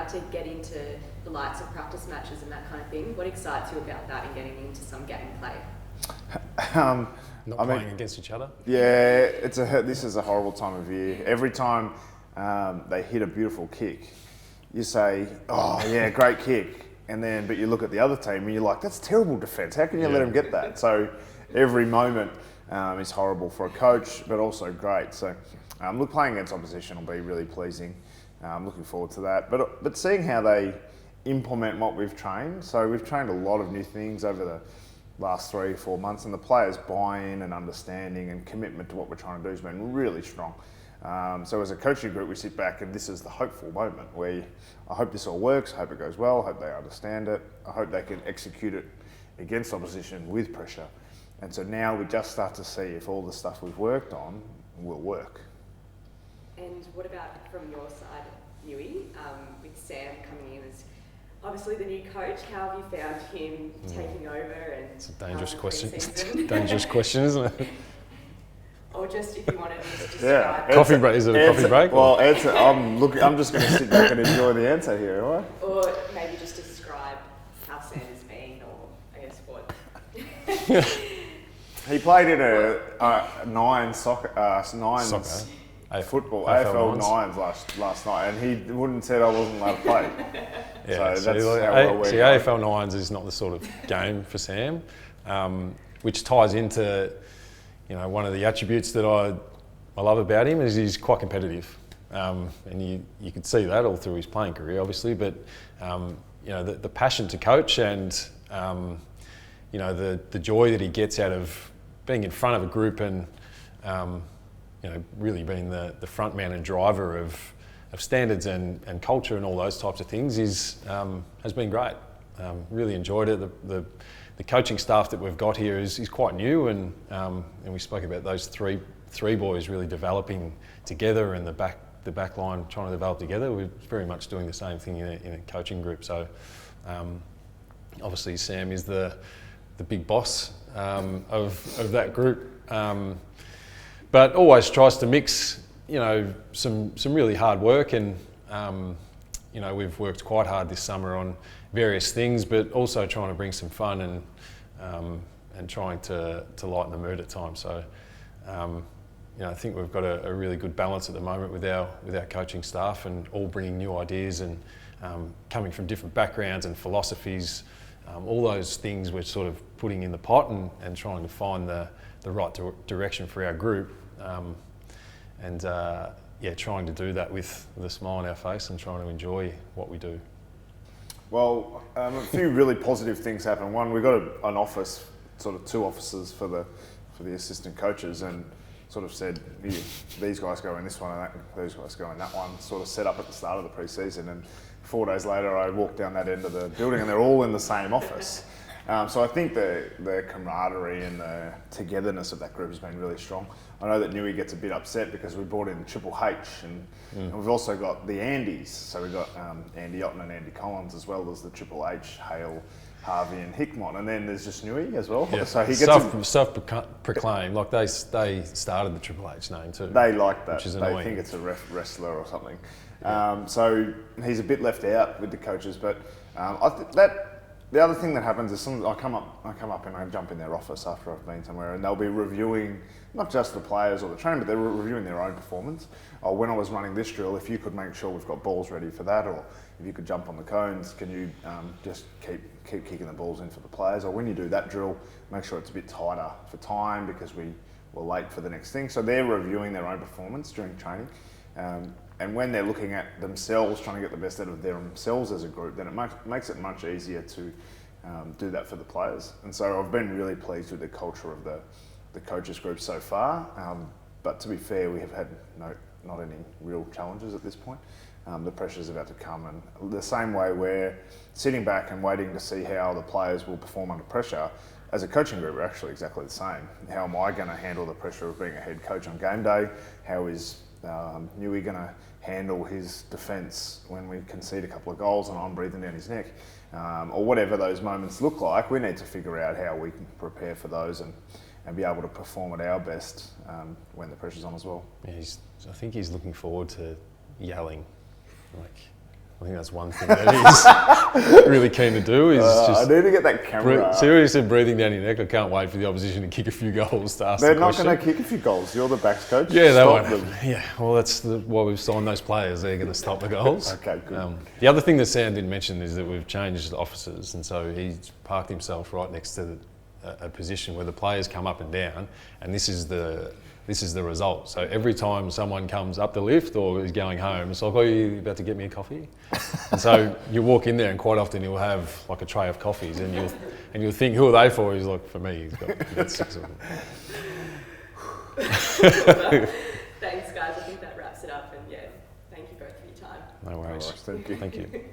about to get into the lights of practice matches and that kind of thing. What excites you about that and getting into some game play? Not playing against each other. Yeah, this is a horrible time of year. Every time they hit a beautiful kick, you say, "Oh yeah, great kick," but you look at the other team and you're like, "That's terrible defence. How can you let them get that?" So every moment is horrible for a coach, but also great. So look, playing against opposition will be really pleasing. I'm looking forward to that. But seeing how they implement what we've trained. So we've trained a lot of new things over the last 3 or 4 months, and the players' buy-in and understanding and commitment to what we're trying to do has been really strong. So as a coaching group, we sit back and this is the hopeful moment where I hope this all works, I hope it goes well, I hope they understand it, I hope they can execute it against opposition with pressure. And so now we just start to see if all the stuff we've worked on will work. And what about from your side, Newey, with Sam coming in as obviously the new coach? How have you found him taking over? And it's a dangerous question. It's a dangerous question, isn't it? Or just if you wanted to just describe. Coffee break? Is it a coffee break? Well, I'm just going to sit back and enjoy the answer here, all right? Or maybe just describe how Sam has been, or I guess what. He played in a nines football, AFL nines last night, and he wouldn't said I wasn't allowed to play. Yeah, so that's how well we AFL nines is not the sort of game for Sam, which ties into, one of the attributes that I love about him is he's quite competitive, and you could see that all through his playing career, obviously. But the passion to coach and the joy that he gets out of being in front of a group and really being the front man and driver of standards and culture and all those types of things has been great. Really enjoyed it. The coaching staff that we've got here is quite new, and we spoke about those three boys really developing together, and the back line trying to develop together. We're very much doing the same thing in a coaching group. So obviously Sam is the big boss of that group. But always tries to mix, some really hard work, and we've worked quite hard this summer on various things, but also trying to bring some fun and trying to lighten the mood at times. So I think we've got a really good balance at the moment with our coaching staff, and all bringing new ideas and coming from different backgrounds and philosophies. All those things we're sort of putting in the pot and trying to find the right direction for our group. Trying to do that with a smile on our face and trying to enjoy what we do. Well, a few really positive things happened. One, we got an office, sort of 2 offices for the assistant coaches, and sort of said, these guys go in this one and those guys go in that one, sort of set up at the start of the pre-season. And 4 days later, I walked down that end of the building and they're all in the same office. So I think the camaraderie and the togetherness of that group has been really strong. I know that Newey gets a bit upset because we brought in Triple H, and we've also got the Andys. So we've got Andy Otten and Andy Collins, as well as the Triple H, Hale, Harvey and Hickmott, and then there's just Newey as well. Yeah. So he gets self-proclaimed, like they started the Triple H name too. They like that. Which is they annoying. think it's a wrestler or something. Yeah. So he's a bit left out with the coaches, but I think that. The other thing that happens is I come up and I jump in their office after I've been somewhere, and they'll be reviewing not just the players or the trainer, but they're reviewing their own performance. Or when I was running this drill, if you could make sure we've got balls ready for that, or if you could jump on the cones, can you just keep kicking the balls in for the players? Or when you do that drill, make sure it's a bit tighter for time because we were late for the next thing. So they're reviewing their own performance during training. And when they're looking at themselves, trying to get the best out of themselves as a group, then it makes it much easier to do that for the players. And so I've been really pleased with the culture of the coaches group so far. But to be fair, we have had not any real challenges at this point. The pressure's about to come, and the same way we're sitting back and waiting to see how the players will perform under pressure. As a coaching group, we're actually exactly the same. How am I going to handle the pressure of being a head coach on game day? How is Newey going to handle his defence when we concede a couple of goals and I'm breathing down his neck? Or whatever those moments look like, we need to figure out how we can prepare for those and be able to perform at our best when the pressure's on as well. Yeah, I think he's looking forward to yelling. I think that's one thing that he's really keen to do is I just need to get that camera. seriously breathing down your neck. I can't wait for the opposition to kick a few goals to ask They're the not question. going to kick a few goals. You're the backs coach. Yeah, they Stop won't. them. Yeah, well, that's why we've signed those players. They're going to stop the goals. Okay, good. The other thing that Sam didn't mention is that we've changed offices, and so he's parked himself right next to a position where the players come up and down, and this is the result. So every time someone comes up the lift or is going home, it's like, oh, you about to get me a coffee? And so you walk in there, and quite often you'll have like a tray of coffees, and you'll think, who are they for? He's like, for me. He's got 6 of them. Thanks, guys. I think that wraps it up. And yeah, thank you both for your time. No worries. Thank you. Thank you.